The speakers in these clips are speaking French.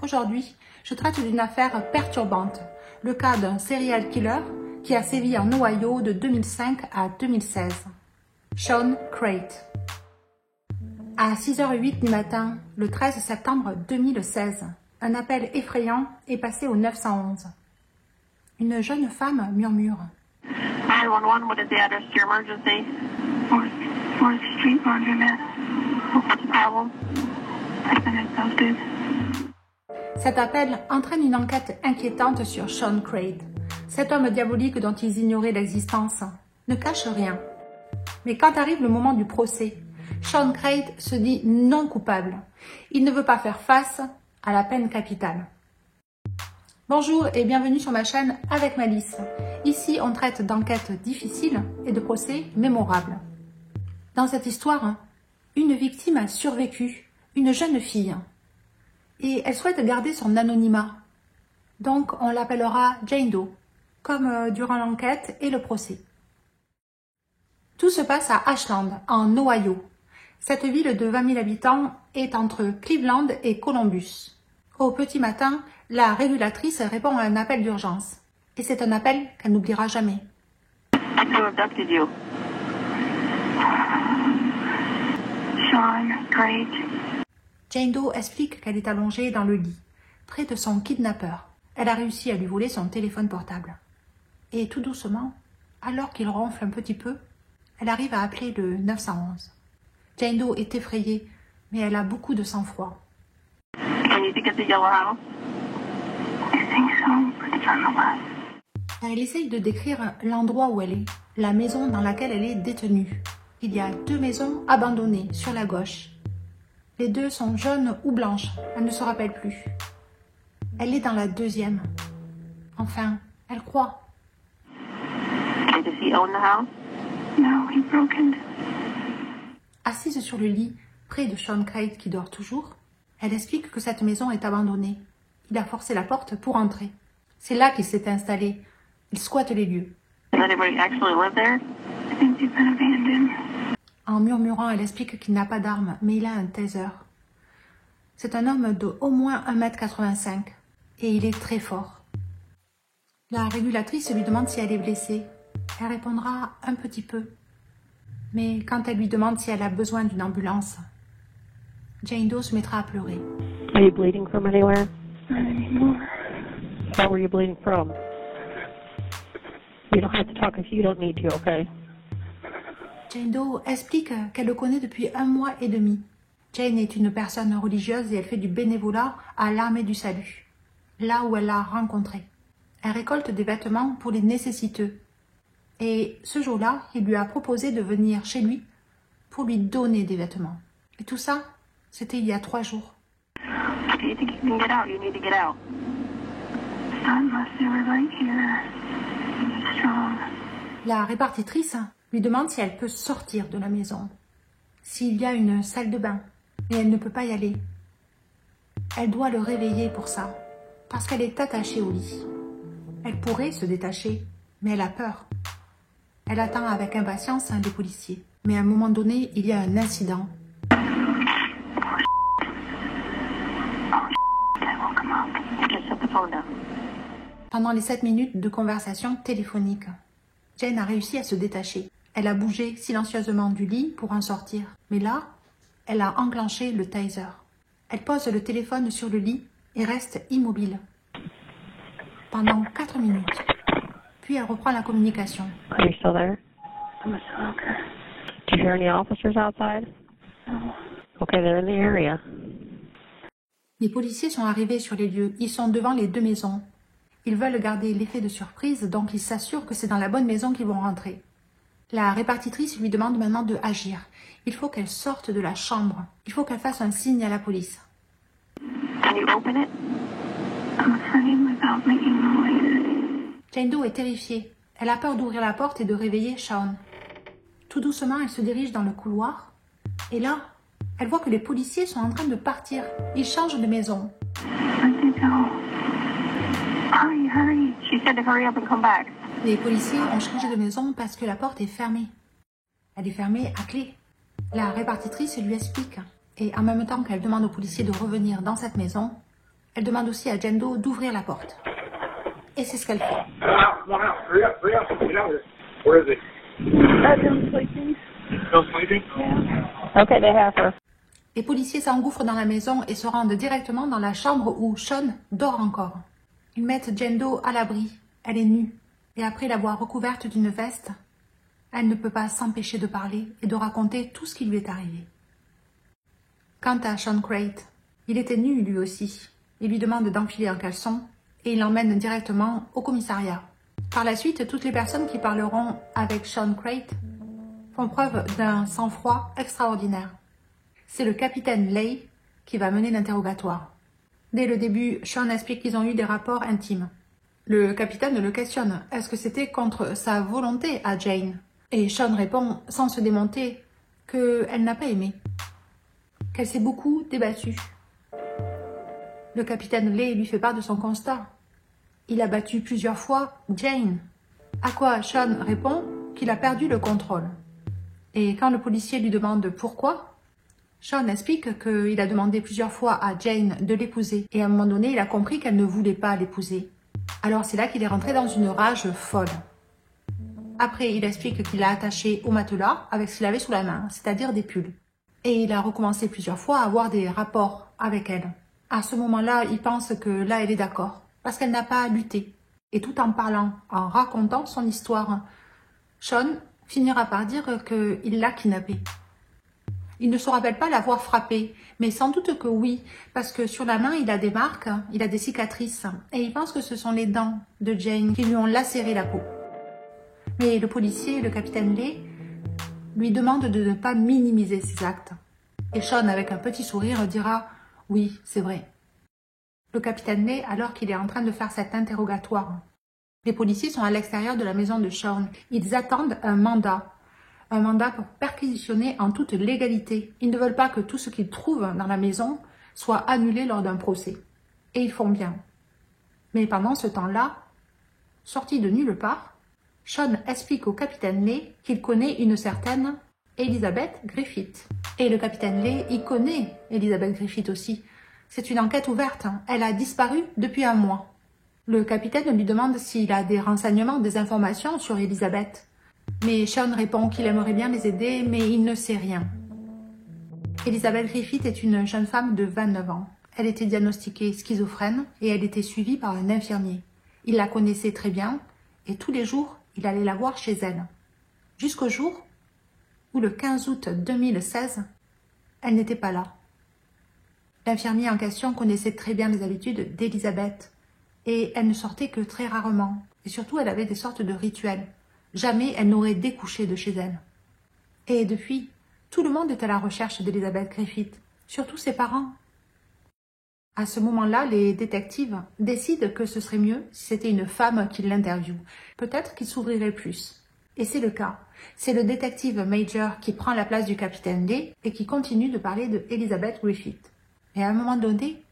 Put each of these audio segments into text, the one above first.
Aujourd'hui, je traite d'une affaire perturbante, le cas d'un serial killer qui a sévi en Ohio de 2005 à 2016. Shawn Crate. À 6h08 du matin, le 13 septembre 2016, un appel effrayant est passé au 911. Une jeune femme murmure. 911, what is the address to your emergency? 4th Street, Laundromat. What's the problem? I've been assaulted. Cet appel entraîne une enquête inquiétante sur Shawn Crate. Cet homme diabolique dont ils ignoraient l'existence ne cache rien. Mais quand arrive le moment du procès, Shawn Crate se dit non coupable. Il ne veut pas faire face à la peine capitale. Bonjour et bienvenue sur ma chaîne Avec Malice. Ici, on traite d'enquêtes difficiles et de procès mémorables. Dans cette histoire, une victime a survécu, une jeune fille. Et elle souhaite garder son anonymat. Donc, on l'appellera Jane Doe, comme durant l'enquête et le procès. Tout se passe à Ashland, en Ohio. Cette ville de 20 000 habitants est entre Cleveland et Columbus. Au petit matin, la régulatrice répond à un appel d'urgence. Et c'est un appel qu'elle n'oubliera jamais. Who abducted you? Shawn Crate. Jane Doe explique qu'elle est allongée dans le lit, près de son kidnappeur. Elle a réussi à lui voler son téléphone portable. Et tout doucement, alors qu'il ronfle un petit peu, elle arrive à appeler le 911. Jane Doe est effrayée, mais elle a beaucoup de sang-froid. Can you think it's the yellow house? I think so, but it's on the left. Elle essaye de décrire l'endroit où elle est, la maison dans laquelle elle est détenue. Il y a 2 maisons abandonnées sur la gauche. Les 2 sont jaunes ou blanches, elle ne se rappelle plus. Elle est dans la 2e. Enfin, elle croit. Does he own the house? No, he broke into. Assise sur le lit, près de Shawn Crate qui dort toujours, elle explique que cette maison est abandonnée. Il a forcé la porte pour entrer. C'est là qu'il s'est installé. Il squatte les lieux. Does anybody actually live there? I think they've been abandoned. En murmurant, elle explique qu'il n'a pas d'arme, mais il a un taser. C'est un homme de au moins 1,85 m et il est très fort. La régulatrice lui demande si elle est blessée. Elle répondra un petit peu. Mais quand elle lui demande si elle a besoin d'une ambulance, Jane Doe se mettra à pleurer. Are you bleeding from anywhere? Not anymore. Where were you bleeding from? You don't have to talk if you don't need to, okay? Jane Doe explique qu'elle le connaît depuis 1 mois et demi. Jane est une personne religieuse et elle fait du bénévolat à l'Armée du Salut, là où elle l'a rencontré. Elle récolte des vêtements pour les nécessiteux. Et ce jour-là, il lui a proposé de venir chez lui pour lui donner des vêtements. Et tout ça, c'était il y a 3 jours. If you think you can get out, you need to get out. Unless they were like here. Strong. La répartitrice lui demande si elle peut sortir de la maison, s'il y a une salle de bain, mais elle ne peut pas y aller. Elle doit le réveiller pour ça, parce qu'elle est attachée au lit. Elle pourrait se détacher, mais elle a peur. Elle attend avec impatience les policiers. Mais à un moment donné, il y a un incident. Pendant les 7 minutes de conversation téléphonique, Jane a réussi à se détacher. Elle a bougé silencieusement du lit pour en sortir. Mais là, elle a enclenché le taser. Elle pose le téléphone sur le lit et reste immobile pendant 4 minutes. Puis elle reprend la communication. Are you still there? I'm a smoker. Do you hear any officers outside? No. Okay, they're in the area. Les policiers sont arrivés sur les lieux. Ils sont devant les 2 maisons. Ils veulent garder l'effet de surprise, donc ils s'assurent que c'est dans la bonne maison qu'ils vont rentrer. La répartitrice lui demande maintenant de agir. Il faut qu'elle sorte de la chambre. Il faut qu'elle fasse un signe à la police. Can you open it? I'm afraid without making noise. Jane Doe est terrifiée. Elle a peur d'ouvrir la porte et de réveiller Shawn. Tout doucement, elle se dirige dans le couloir. Et là, elle voit que les policiers sont en train de partir. Ils changent de maison. Where'd they go? Hurry, hurry. She said to hurry up and come back. Les policiers ont changé de maison parce que la porte est fermée. Elle est fermée à clé. La répartitrice lui explique. Et en même temps qu'elle demande aux policiers de revenir dans cette maison, Elle demande aussi à Jane Doe d'ouvrir la porte. Et c'est ce qu'elle fait. Hurry up, get out of here. Where is he? Bill's sleeping. Still sleeping? Yeah. Okay, they have her. Les policiers s'engouffrent dans la maison et se rendent directement dans la chambre où Sean dort encore. Ils mettent Jane Doe à l'abri. Elle est nue. Et après l'avoir recouverte d'une veste, elle ne peut pas s'empêcher de parler et de raconter tout ce qui lui est arrivé. Quant à Sean Crate, il était nu lui aussi. Il lui demande d'enfiler un caleçon et il l'emmène directement au commissariat. Par la suite, toutes les personnes qui parleront avec Sean Crate font preuve d'un sang-froid extraordinaire. C'est le capitaine Lay qui va mener l'interrogatoire. Dès le début, Sean explique qu'ils ont eu des rapports intimes. Le capitaine le questionne. Est-ce que c'était contre sa volonté à Jane? Et Sean répond, sans se démonter, qu'elle n'a pas aimé. Qu'elle s'est beaucoup débattue. Le capitaine Lay lui fait part de son constat. Il a battu plusieurs fois Jane. À quoi Sean répond qu'il a perdu le contrôle. Et quand le policier lui demande pourquoi, Sean explique qu'il a demandé plusieurs fois à Jane de l'épouser. Et à un moment donné, il a compris qu'elle ne voulait pas l'épouser. Alors c'est là qu'il est rentré dans une rage folle. Après, il explique qu'il l'a attaché au matelas avec ce qu'il avait sous la main, c'est-à-dire des pulls. Et il a recommencé plusieurs fois à avoir des rapports avec elle. À ce moment-là, il pense que là, elle est d'accord, parce qu'elle n'a pas lutté. Et tout en parlant, en racontant son histoire, Sean finira par dire qu'il l'a kidnappée. Il ne se rappelle pas l'avoir frappée, mais sans doute que oui, parce que sur la main, il a des marques, il a des cicatrices, et il pense que ce sont les dents de Jane qui lui ont lacéré la peau. Mais le policier, le capitaine Lay, lui demande de ne pas minimiser ses actes. Et Sean, avec un petit sourire, dira « Oui, c'est vrai ». Le capitaine Lay, alors qu'il est en train de faire cet interrogatoire. Les policiers sont à l'extérieur de la maison de Sean. Ils attendent un mandat pour perquisitionner en toute légalité. Ils ne veulent pas que tout ce qu'ils trouvent dans la maison soit annulé lors d'un procès. Et ils font bien. Mais pendant ce temps-là, sorti de nulle part, Sean explique au capitaine Lay qu'il connaît une certaine Elizabeth Griffith. Et le capitaine Lay, il connaît Elizabeth Griffith aussi. C'est une enquête ouverte. Elle a disparu depuis un mois. Le capitaine lui demande s'il a des renseignements, des informations sur Elizabeth. Mais Sean répond qu'il aimerait bien les aider, mais il ne sait rien. Elizabeth Griffith est une jeune femme de 29 ans. Elle était diagnostiquée schizophrène et elle était suivie par un infirmier. Il la connaissait très bien et tous les jours, il allait la voir chez elle. Jusqu'au jour où, le 15 août 2016, elle n'était pas là. L'infirmier en question connaissait très bien les habitudes d'Elizabeth et elle ne sortait que très rarement. Et surtout, elle avait des sortes de rituels. Jamais elle n'aurait découché de chez elle. Et depuis, tout le monde est à la recherche d'Elizabeth Griffith, surtout ses parents. À ce moment-là, les détectives décident que ce serait mieux si c'était une femme qui l'interviewe. Peut-être qu'il s'ouvrirait plus. Et c'est le cas. C'est le détective Major qui prend la place du capitaine Lay et qui continue de parler de Elizabeth Griffith. Et à un moment donné,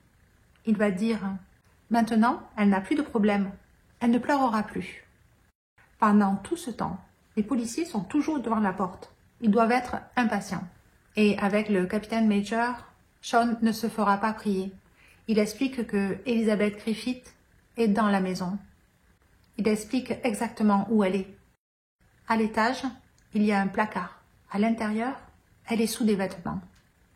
il va dire « Maintenant, elle n'a plus de problème. Elle ne pleurera plus. » Pendant tout ce temps, les policiers sont toujours devant la porte. Ils doivent être impatients. Et avec le capitaine Major, Sean ne se fera pas prier. Il explique que Elizabeth Griffith est dans la maison. Il explique exactement où elle est. À l'étage, il y a un placard. À l'intérieur, elle est sous des vêtements.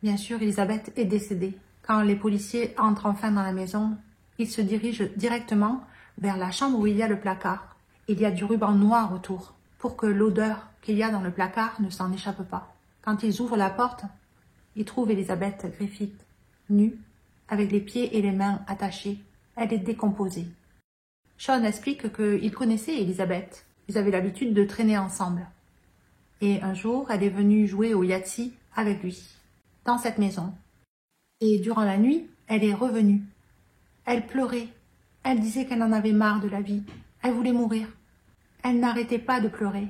Bien sûr, Elizabeth est décédée. Quand les policiers entrent enfin dans la maison, ils se dirigent directement vers la chambre où il y a le placard. Il y a du ruban noir autour, pour que l'odeur qu'il y a dans le placard ne s'en échappe pas. Quand ils ouvrent la porte, ils trouvent Elizabeth Griffith, nue, avec les pieds et les mains attachés. Elle est décomposée. Sean explique qu'il connaissait Elizabeth. Ils avaient l'habitude de traîner ensemble. Et un jour, elle est venue jouer au Yahtzee avec lui, dans cette maison. Et durant la nuit, elle est revenue. Elle pleurait. Elle disait qu'elle en avait marre de la vie. Elle voulait mourir. Elle n'arrêtait pas de pleurer.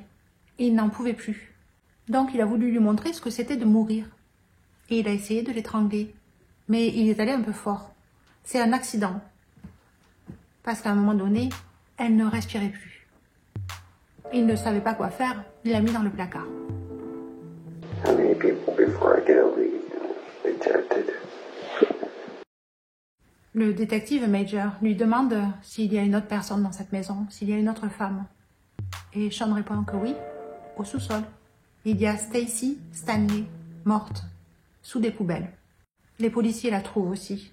Et il n'en pouvait plus. Donc il a voulu lui montrer ce que c'était de mourir. Et il a essayé de l'étrangler. Mais il est allé un peu fort. C'est un accident. Parce qu'à un moment donné, elle ne respirait plus. Il ne savait pas quoi faire. Il l'a mis dans le placard. How many people before I get a lead rejected? Le détective Major lui demande s'il y a une autre personne dans cette maison, s'il y a une autre femme. Et Sean répond que oui, au sous-sol. Il y a Stacy Stanley, morte, sous des poubelles. Les policiers la trouvent aussi.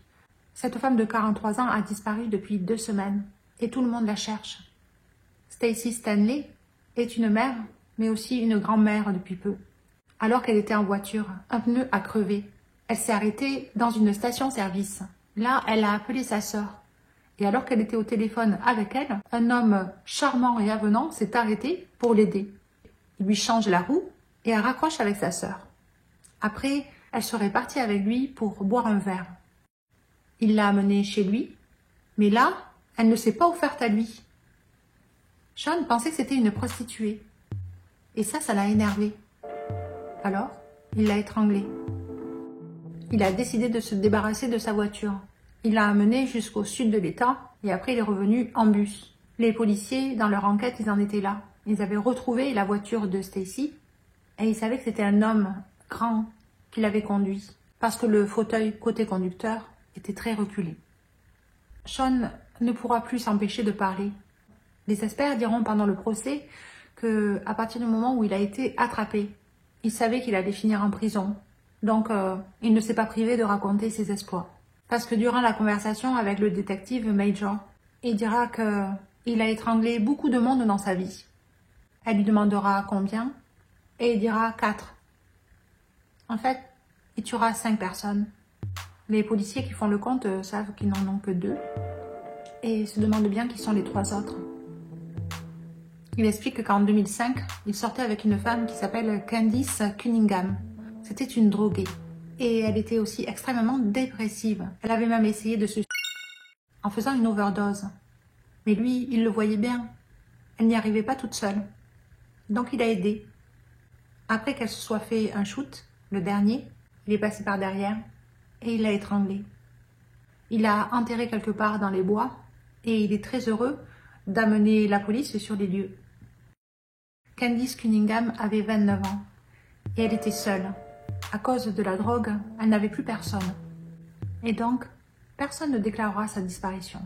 Cette femme de 43 ans a disparu depuis 2 semaines et tout le monde la cherche. Stacy Stanley est une mère, mais aussi une grand-mère depuis peu. Alors qu'elle était en voiture, un pneu a crevé. Elle s'est arrêtée dans une station-service. Là, elle a appelé sa sœur. Et alors qu'elle était au téléphone avec elle, un homme charmant et avenant s'est arrêté pour l'aider. Il lui change la roue et elle raccroche avec sa sœur. Après, elle serait partie avec lui pour boire un verre. Il l'a amenée chez lui, mais là, elle ne s'est pas offerte à lui. Sean pensait que c'était une prostituée. Et ça l'a énervé. Alors, il l'a étranglée. Il a décidé de se débarrasser de sa voiture. Il l'a amenée jusqu'au sud de l'État et après il est revenu en bus. Les policiers, dans leur enquête, ils en étaient là. Ils avaient retrouvé la voiture de Stacy et ils savaient que c'était un homme grand qui l'avait conduit parce que le fauteuil côté conducteur était très reculé. Sean ne pourra plus s'empêcher de parler. Les experts diront pendant le procès que, à partir du moment où il a été attrapé, il savait qu'il allait finir en prison. Donc, il ne s'est pas privé de raconter ses exploits. Parce que durant la conversation avec le détective Major, il dira qu'il a étranglé beaucoup de monde dans sa vie. Elle lui demandera combien, et il dira 4. En fait, il tuera 5 personnes. Les policiers qui font le compte savent qu'ils n'en ont que 2, et se demandent bien qui sont les 3 autres. Il explique qu'en 2005, il sortait avec une femme qui s'appelle Candice Cunningham. C'était une droguée. Et elle était aussi extrêmement dépressive. Elle avait même essayé de se suicider en faisant une overdose. Mais lui, il le voyait bien. Elle n'y arrivait pas toute seule. Donc il a aidé. Après qu'elle se soit fait un shoot, le dernier, il est passé par derrière et il l'a étranglée. Il l'a enterrée quelque part dans les bois et il est très heureux d'amener la police sur les lieux. Candice Cunningham avait 29 ans et elle était seule. À cause de la drogue, elle n'avait plus personne. Et donc, personne ne déclarera sa disparition.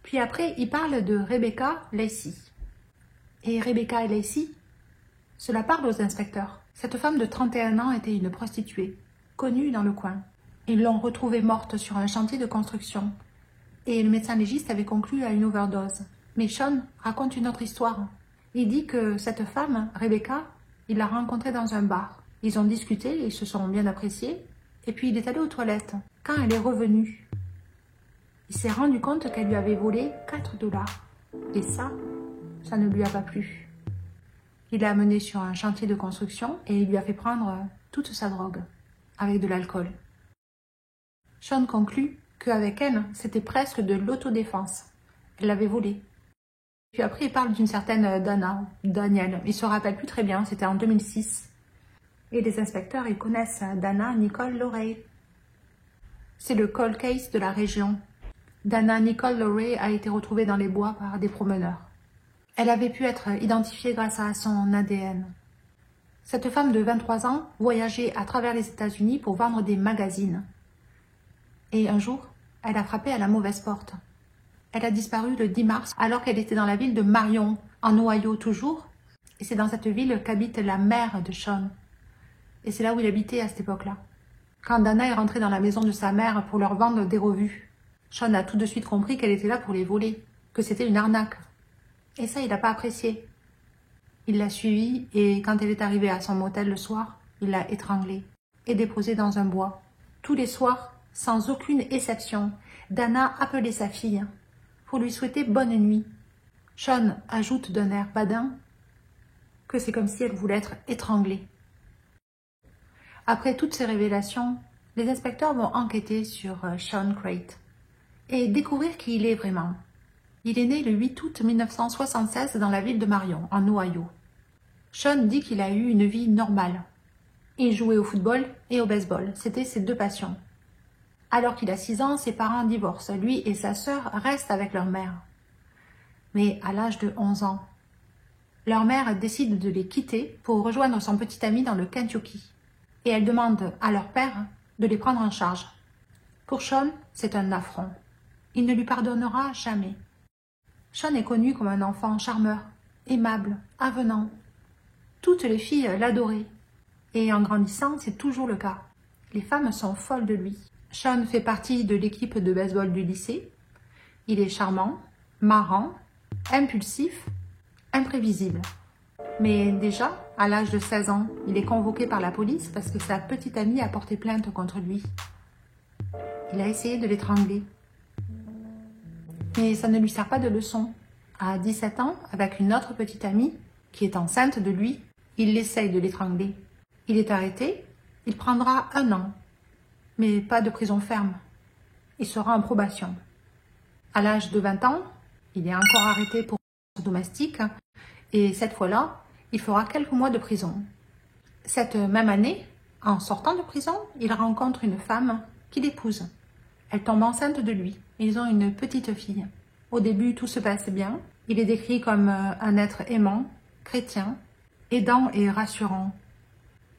Puis après, il parle de Rebecca Lacey. Et Rebecca Lacey, cela parle aux inspecteurs. Cette femme de 31 ans était une prostituée, connue dans le coin. Ils l'ont retrouvée morte sur un chantier de construction. Et le médecin légiste avait conclu à une overdose. Mais Sean raconte une autre histoire. Il dit que cette femme, Rebecca, il l'a rencontrée dans un bar. Ils ont discuté, ils se sont bien appréciés, et puis il est allé aux toilettes. Quand elle est revenue, il s'est rendu compte qu'elle lui avait volé 4 $. Et ça ne lui a pas plu. Il l'a amenée sur un chantier de construction et il lui a fait prendre toute sa drogue, avec de l'alcool. Sean conclut qu'avec elle, c'était presque de l'autodéfense. Elle l'avait volée. Puis après, il parle d'une certaine Danielle. Il ne se rappelle plus très bien, c'était en 2006. Et les inspecteurs, ils connaissent Dana Nicole Lorey. C'est le cold case de la région. Dana Nicole Lorey a été retrouvée dans les bois par des promeneurs. Elle avait pu être identifiée grâce à son ADN. Cette femme de 23 ans voyageait à travers les États-Unis pour vendre des magazines. Et un jour, elle a frappé à la mauvaise porte. Elle a disparu le 10 mars alors qu'elle était dans la ville de Marion, en Ohio toujours. Et c'est dans cette ville qu'habite la mère de Sean. Et c'est là où il habitait à cette époque-là. Quand Dana est rentrée dans la maison de sa mère pour leur vendre des revues, Sean a tout de suite compris qu'elle était là pour les voler, que c'était une arnaque. Et ça, il n'a pas apprécié. Il l'a suivie et quand elle est arrivée à son motel le soir, il l'a étranglée et déposée dans un bois. Tous les soirs, sans aucune exception, Dana appelait sa fille pour lui souhaiter bonne nuit. Sean ajoute d'un air badin que c'est comme si elle voulait être étranglée. Après toutes ces révélations, les inspecteurs vont enquêter sur Sean Crate et découvrir qui il est vraiment. Il est né le 8 août 1976 dans la ville de Marion, en Ohio. Sean dit qu'il a eu une vie normale. Il jouait au football et au baseball, c'était ses 2 passions. Alors qu'il a 6 ans, ses parents divorcent. Lui et sa sœur restent avec leur mère. Mais à l'âge de 11 ans, leur mère décide de les quitter pour rejoindre son petit ami dans le Kentucky. Et elle demande à leur père de les prendre en charge. Pour Sean, c'est un affront. Il ne lui pardonnera jamais. Sean est connu comme un enfant charmeur, aimable, avenant. Toutes les filles l'adoraient. Et en grandissant, c'est toujours le cas. Les femmes sont folles de lui. Sean fait partie de l'équipe de baseball du lycée. Il est charmant, marrant, impulsif, imprévisible. Mais déjà, à l'âge de 16 ans, il est convoqué par la police parce que sa petite amie a porté plainte contre lui. Il a essayé de l'étrangler. Mais ça ne lui sert pas de leçon. À 17 ans, avec une autre petite amie, qui est enceinte de lui, il essaye de l'étrangler. Il est arrêté, il prendra 1 an, mais pas de prison ferme. Il sera en probation. À l'âge de 20 ans, il est encore arrêté pour domestique, et cette fois-là, il fera quelques mois de prison. Cette même année, en sortant de prison, il rencontre une femme qu'il épouse. Elle tombe enceinte de lui. Ils ont une petite fille. Au début, tout se passe bien. Il est décrit comme un être aimant, chrétien, aidant et rassurant.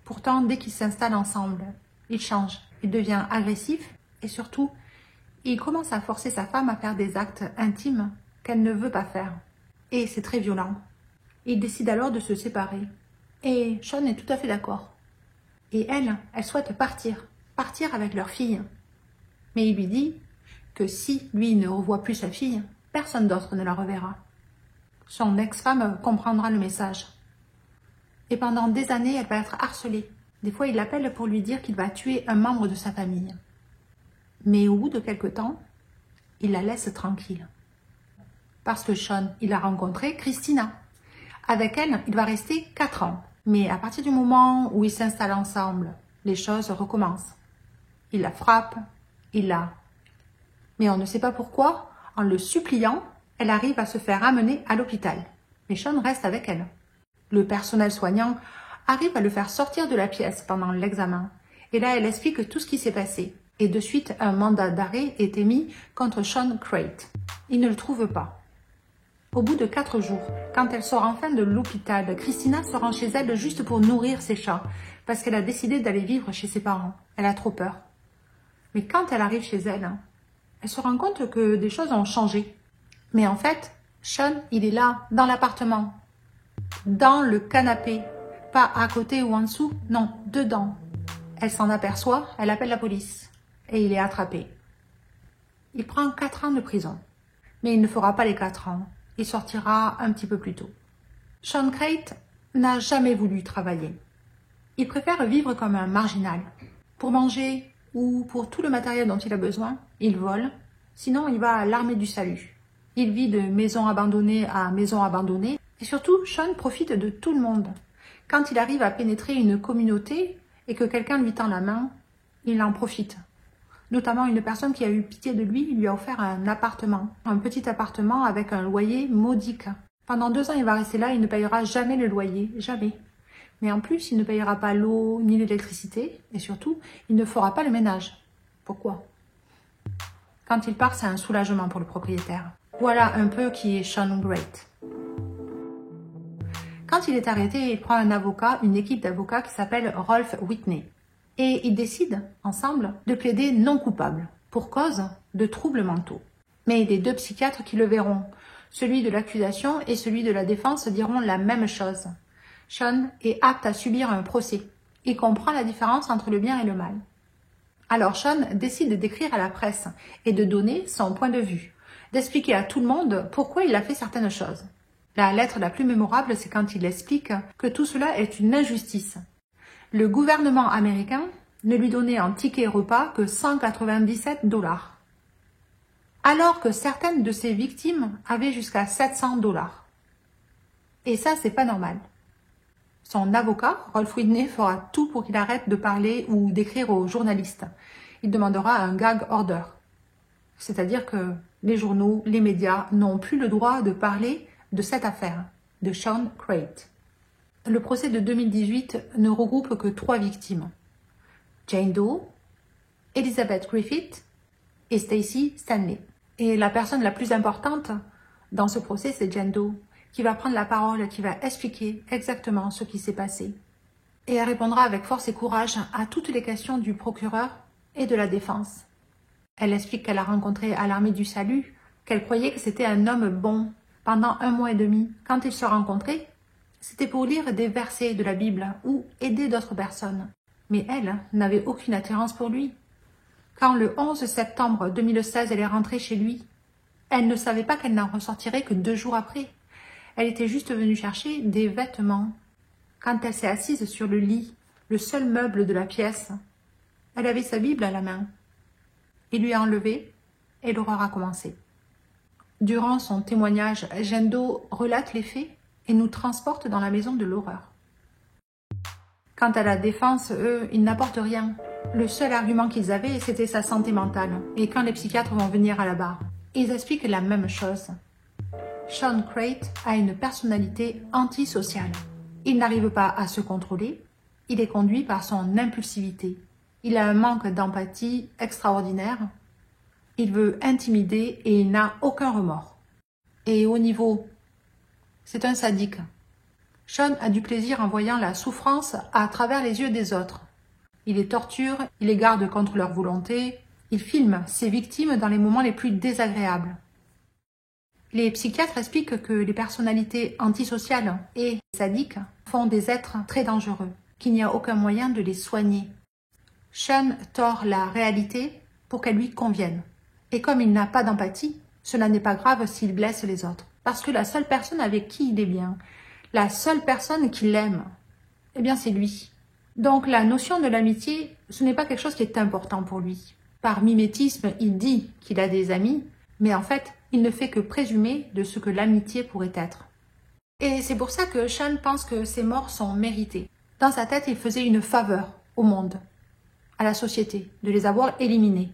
Pourtant, dès qu'ils s'installent ensemble, il change. Il devient agressif et surtout, il commence à forcer sa femme à faire des actes intimes qu'elle ne veut pas faire. Et c'est très violent. Il décide alors de se séparer. Et Sean est tout à fait d'accord. Et elle souhaite partir avec leur fille. Mais il lui dit que si lui ne revoit plus sa fille, personne d'autre ne la reverra. Son ex-femme comprendra le message. Et pendant des années, elle va être harcelée. Des fois, il l'appelle pour lui dire qu'il va tuer un membre de sa famille. Mais au bout de quelque temps, il la laisse tranquille. Parce que Sean, il a rencontré Christina. Avec elle, il va rester 4 ans. Mais à partir du moment où ils s'installent ensemble, les choses recommencent. Il la frappe, Mais on ne sait pas pourquoi, en le suppliant, elle arrive à se faire amener à l'hôpital. Mais Sean reste avec elle. Le personnel soignant arrive à le faire sortir de la pièce pendant l'examen. Et là, elle explique tout ce qui s'est passé. Et de suite, un mandat d'arrêt est émis contre Sean Crate. Il ne le trouve pas. Au bout de 4 jours, quand elle sort enfin de l'hôpital, Christina se rend chez elle juste pour nourrir ses chats, parce qu'elle a décidé d'aller vivre chez ses parents. Elle a trop peur. Mais quand elle arrive chez elle, elle se rend compte que des choses ont changé. Mais en fait, Sean, il est là, dans l'appartement, dans le canapé, pas à côté ou en dessous, non, dedans. Elle s'en aperçoit, elle appelle la police et il est attrapé. Il prend 4 ans de prison, mais il ne fera pas les 4 ans. Il sortira un petit peu plus tôt. Sean Crate n'a jamais voulu travailler. Il préfère vivre comme un marginal. Pour manger ou pour tout le matériel dont il a besoin, il vole. Sinon, il va à l'armée du salut. Il vit de maison abandonnée à maison abandonnée. Et surtout, Sean profite de tout le monde. Quand il arrive à pénétrer une communauté et que quelqu'un lui tend la main, il en profite. Notamment une personne qui a eu pitié de lui, lui a offert un appartement. Un petit appartement avec un loyer modique. Pendant 2 ans, il va rester là, il ne payera jamais le loyer. Jamais. Mais en plus, il ne payera pas l'eau ni l'électricité. Et surtout, il ne fera pas le ménage. Pourquoi? Quand il part, c'est un soulagement pour le propriétaire. Voilà un peu qui est Sean Crate. Quand il est arrêté, il prend un avocat, une équipe d'avocats qui s'appelle Rolf Whitney. Et ils décident, ensemble, de plaider non coupable, pour cause de troubles mentaux. Mais les 2 psychiatres qui le verront, celui de l'accusation et celui de la défense, diront la même chose. Sean est apte à subir un procès. Il comprend la différence entre le bien et le mal. Alors Sean décide d'écrire à la presse et de donner son point de vue, d'expliquer à tout le monde pourquoi il a fait certaines choses. La lettre la plus mémorable, c'est quand il explique que tout cela est une injustice. Le gouvernement américain ne lui donnait en ticket repas que 197 $, alors que certaines de ses victimes avaient jusqu'à 700 $. Et ça, c'est pas normal. Son avocat, Rolf Whitney, fera tout pour qu'il arrête de parler ou d'écrire aux journalistes. Il demandera un gag order. C'est-à-dire que les journaux, les médias n'ont plus le droit de parler de cette affaire, de Sean Crate. Le procès de 2018 ne regroupe que 3 victimes. Jane Doe, Elizabeth Griffith et Stacey Stanley. Et la personne la plus importante dans ce procès, c'est Jane Doe, qui va prendre la parole, qui va expliquer exactement ce qui s'est passé. Et elle répondra avec force et courage à toutes les questions du procureur et de la défense. Elle explique qu'elle a rencontré à l'Armée du Salut, qu'elle croyait que c'était un homme bon. Pendant 1 mois et demi, quand ils se rencontraient, c'était pour lire des versets de la Bible ou aider d'autres personnes. Mais elle n'avait aucune attirance pour lui. Quand le 11 septembre 2016, elle est rentrée chez lui, elle ne savait pas qu'elle n'en ressortirait que 2 jours après. Elle était juste venue chercher des vêtements. Quand elle s'est assise sur le lit, le seul meuble de la pièce, elle avait sa Bible à la main. Il lui a enlevé et l'horreur a commencé. Durant son témoignage, Jane Doe relate les faits et nous transporte dans la maison de l'horreur. Quant à la défense, eux, ils n'apportent rien. Le seul argument qu'ils avaient, c'était sa santé mentale. Et quand les psychiatres vont venir à la barre, ils expliquent la même chose. Sean Crate a une personnalité antisociale. Il n'arrive pas à se contrôler. Il est conduit par son impulsivité. Il a un manque d'empathie extraordinaire. Il veut intimider et il n'a aucun remords. Et au niveau, c'est un sadique. Sean a du plaisir en voyant la souffrance à travers les yeux des autres. Il les torture, il les garde contre leur volonté, il filme ses victimes dans les moments les plus désagréables. Les psychiatres expliquent que les personnalités antisociales et sadiques font des êtres très dangereux, qu'il n'y a aucun moyen de les soigner. Sean tord la réalité pour qu'elle lui convienne. Et comme il n'a pas d'empathie, cela n'est pas grave s'il blesse les autres. Parce que la seule personne avec qui il est bien, la seule personne qui l'aime, eh bien c'est lui. Donc la notion de l'amitié, ce n'est pas quelque chose qui est important pour lui. Par mimétisme, il dit qu'il a des amis, mais en fait, il ne fait que présumer de ce que l'amitié pourrait être. Et c'est pour ça que Sean pense que ses morts sont méritées. Dans sa tête, il faisait une faveur au monde, à la société, de les avoir éliminés.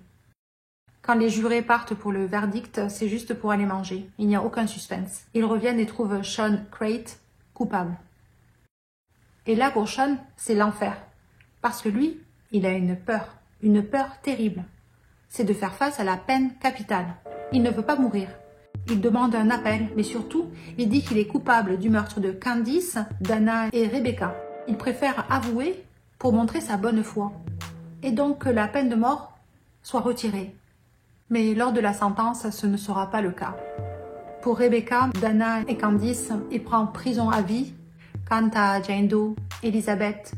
Quand les jurés partent pour le verdict, c'est juste pour aller manger. Il n'y a aucun suspense. Ils reviennent et trouvent Sean Crate coupable. Et là, pour Sean, c'est l'enfer. Parce que lui, il a une peur terrible. C'est de faire face à la peine capitale. Il ne veut pas mourir. Il demande un appel, mais surtout, il dit qu'il est coupable du meurtre de Candice, Dana et Rebecca. Il préfère avouer pour montrer sa bonne foi. Et donc que la peine de mort soit retirée. Mais lors de la sentence, ce ne sera pas le cas. Pour Rebecca, Dana et Candice, il prend prison à vie. Quant à Jane Doe, Elizabeth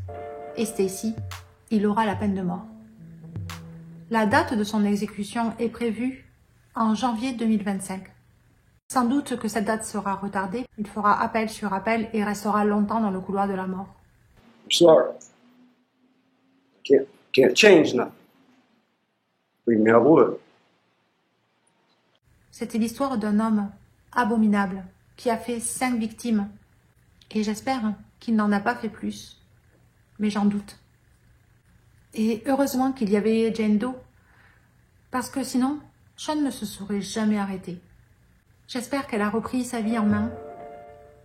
et Stacy, il aura la peine de mort. La date de son exécution est prévue en janvier 2025. Sans doute que cette date sera retardée. Il fera appel sur appel et restera longtemps dans le couloir de la mort. I'm sorry. Can't change nothing. Believe me, I would. C'était l'histoire d'un homme abominable qui a fait 5 victimes. Et j'espère qu'il n'en a pas fait plus. Mais j'en doute. Et heureusement qu'il y avait Jane Doe. Parce que sinon, Sean ne se serait jamais arrêté. J'espère qu'elle a repris sa vie en main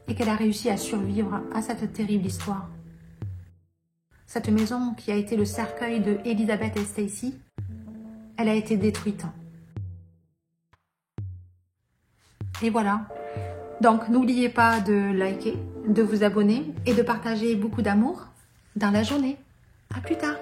et qu'elle a réussi à survivre à cette terrible histoire. Cette maison qui a été le cercueil de Elizabeth et Stacy, elle a été détruite. Et voilà. Donc n'oubliez pas de liker, de vous abonner et de partager beaucoup d'amour dans la journée. À plus tard.